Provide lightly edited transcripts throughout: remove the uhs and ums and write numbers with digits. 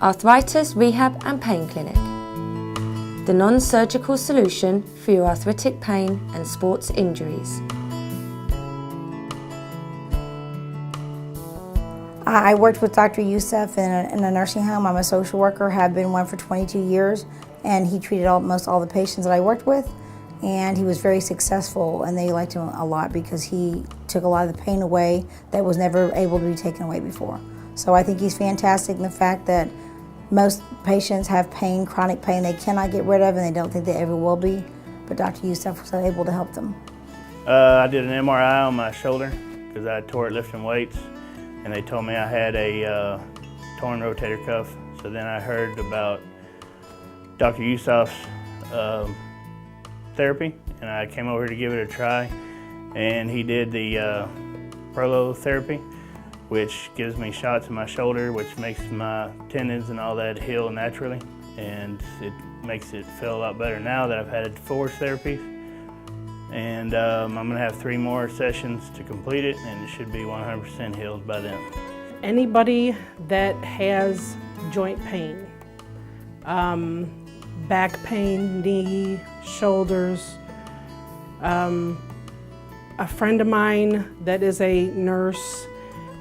Arthritis, Rehab and Pain Clinic, the non-surgical solution for your arthritic pain and sports injuries. I worked with Dr. Youssef in a nursing home. I'm a social worker, have been one for 22 years, and he treated almost all the patients that I worked with, and he was very successful, and they liked him a lot because he took a lot of the pain away that was never able to be taken away before. So I think he's fantastic in the fact that most patients have pain, chronic pain they cannot get rid of, and they don't think they ever will be, but Dr. Youssef was able to help them. I did an MRI on my shoulder because I tore it lifting weights, and they told me I had a torn rotator cuff. So then I heard about Dr. Youssef's therapy, and I came over to give it a try, and he did the prolotherapy, which gives me shots in my shoulder, which makes my tendons and all that heal naturally, and it makes it feel a lot better now that I've had 4 therapies. And I'm gonna have 3 more sessions to complete it, and it should be 100% healed by then. Anybody that has joint pain, back pain, knee, shoulders, a friend of mine that is a nurse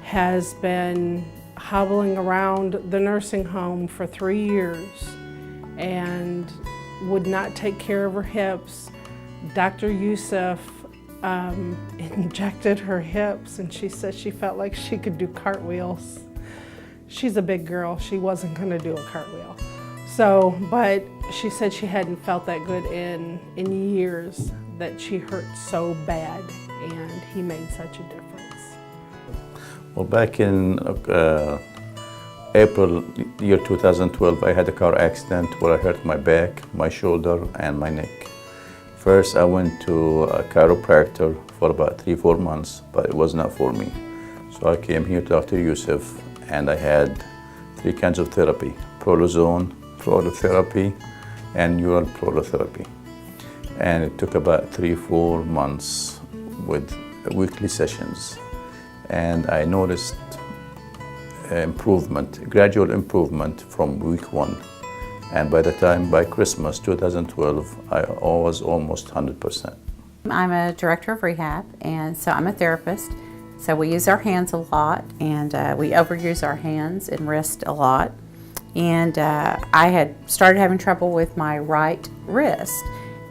has been hobbling around the nursing home for 3 years and would not take care of her hips. Dr. Youssef injected her hips, and she said she felt like she could do cartwheels. She's a big girl, she wasn't gonna do a cartwheel. So, but she said she hadn't felt that good in years, that she hurt so bad, and he made such a difference. Well, back in April year 2012, I had a car accident where I hurt my back, my shoulder, and my neck. First, I went to a chiropractor for about 3-4 months, but it was not for me. So I came here to Dr. Youssef, and I had 3 kinds of therapy: prolozone, prolotherapy, and neural prolotherapy. And it took about 3-4 months with weekly sessions. And I noticed improvement, gradual improvement from week 1. And by Christmas 2012, I was almost 100%. I'm a director of rehab, and so I'm a therapist. So we use our hands a lot, and we overuse our hands and wrist a lot. And I had started having trouble with my right wrist,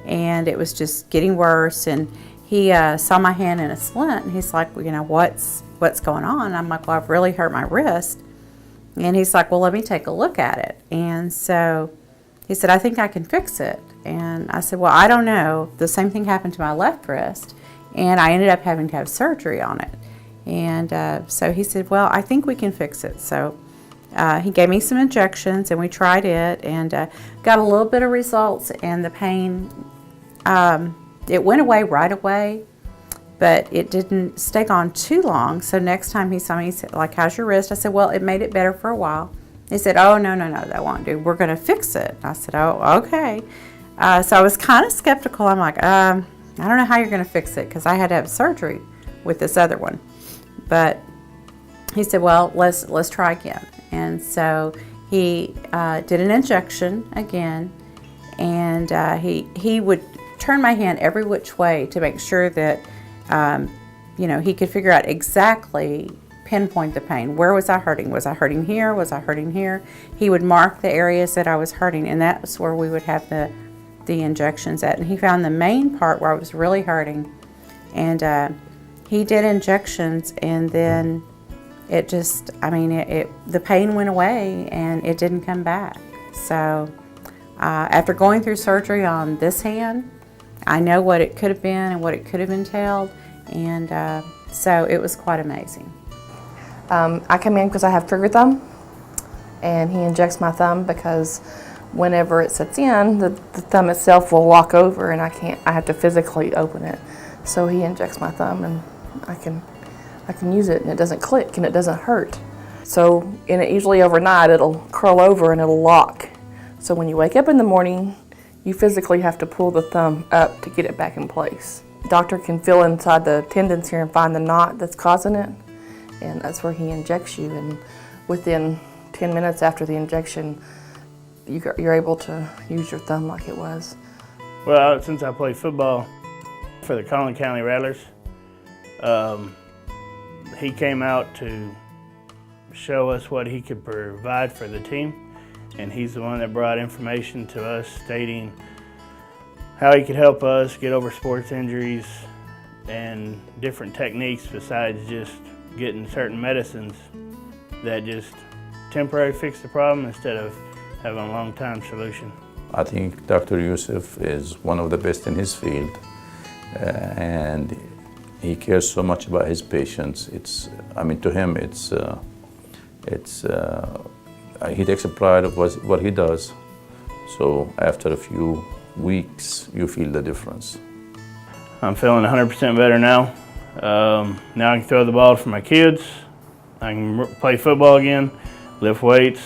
and it was just getting worse. And he saw my hand in a splint, and he's like, well, you know, what's going on? I'm like, well, I've really hurt my wrist. And he's like, well, let me take a look at it. And so he said, I think I can fix it. And I said, well, I don't know. The same thing happened to my left wrist, and I ended up having to have surgery on it. And so he said, well, I think we can fix it. So he gave me some injections, and we tried it, and got a little bit of results, and the pain, it went away right away, but it didn't stay on too long. So next time he saw me, he said, like, how's your wrist? I said, well, it made it better for a while. He said, oh, no, that won't do. We're going to fix it. I said, oh, okay. So I was kind of skeptical. I'm like, I don't know how you're going to fix it, because I had to have surgery with this other one. But he said, well, let's try again. And so he did an injection again, and he would turn my hand every which way to make sure that you know, he could figure out exactly, pinpoint the pain. Where was I hurting? Was I hurting here? Was I hurting here? He would mark the areas that I was hurting, and that's where we would have the injections at. And he found the main part where I was really hurting, and he did injections, and then it just, I mean, the pain went away, and it didn't come back. So after going through surgery on this hand, I know what it could have been and what it could have entailed, and so it was quite amazing. I come in because I have trigger thumb, and he injects my thumb because whenever it sets in, the thumb itself will walk over, and I have to physically open it. So he injects my thumb, and I can use it, and it doesn't click, and it doesn't hurt. So, and it usually overnight it'll curl over and it'll lock. So when you wake up in the morning, you physically have to pull the thumb up to get it back in place. The doctor can feel inside the tendons here and find the knot that's causing it, and that's where he injects you, and within 10 minutes after the injection, you're able to use your thumb like it was. Well, since I played football for the Collin County Rattlers, he came out to show us what he could provide for the team, and he's the one that brought information to us stating how he could help us get over sports injuries and different techniques besides just getting certain medicines that just temporarily fix the problem instead of having a long-time solution. I think Dr. Yusuf is one of the best in his field, and he cares so much about his patients. To him, he takes a pride of what he does. So after a few weeks, you feel the difference. I'm feeling 100% better now. Now I can throw the ball for my kids. I can play football again, lift weights,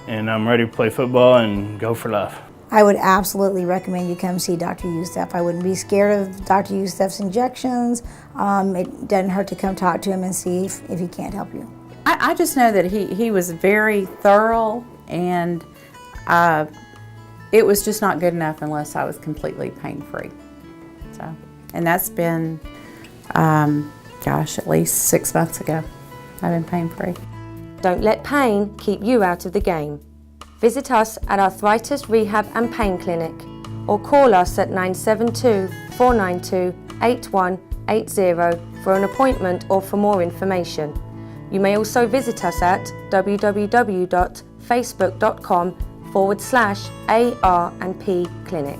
and I'm ready to play football and go for life. I would absolutely recommend you come see Dr. Yusuf. I wouldn't be scared of Dr. Yusuf's injections. It doesn't hurt to come talk to him and see if he can't help you. I just know that he was very thorough, and it was just not good enough unless I was completely pain-free. So, and that's been, at least 6 months ago. I've been pain-free. Don't let pain keep you out of the game. Visit us at Arthritis Rehab and Pain Clinic or call us at 972-492-8180 for an appointment or for more information. You may also visit us at www.facebook.com/AR&P Clinic.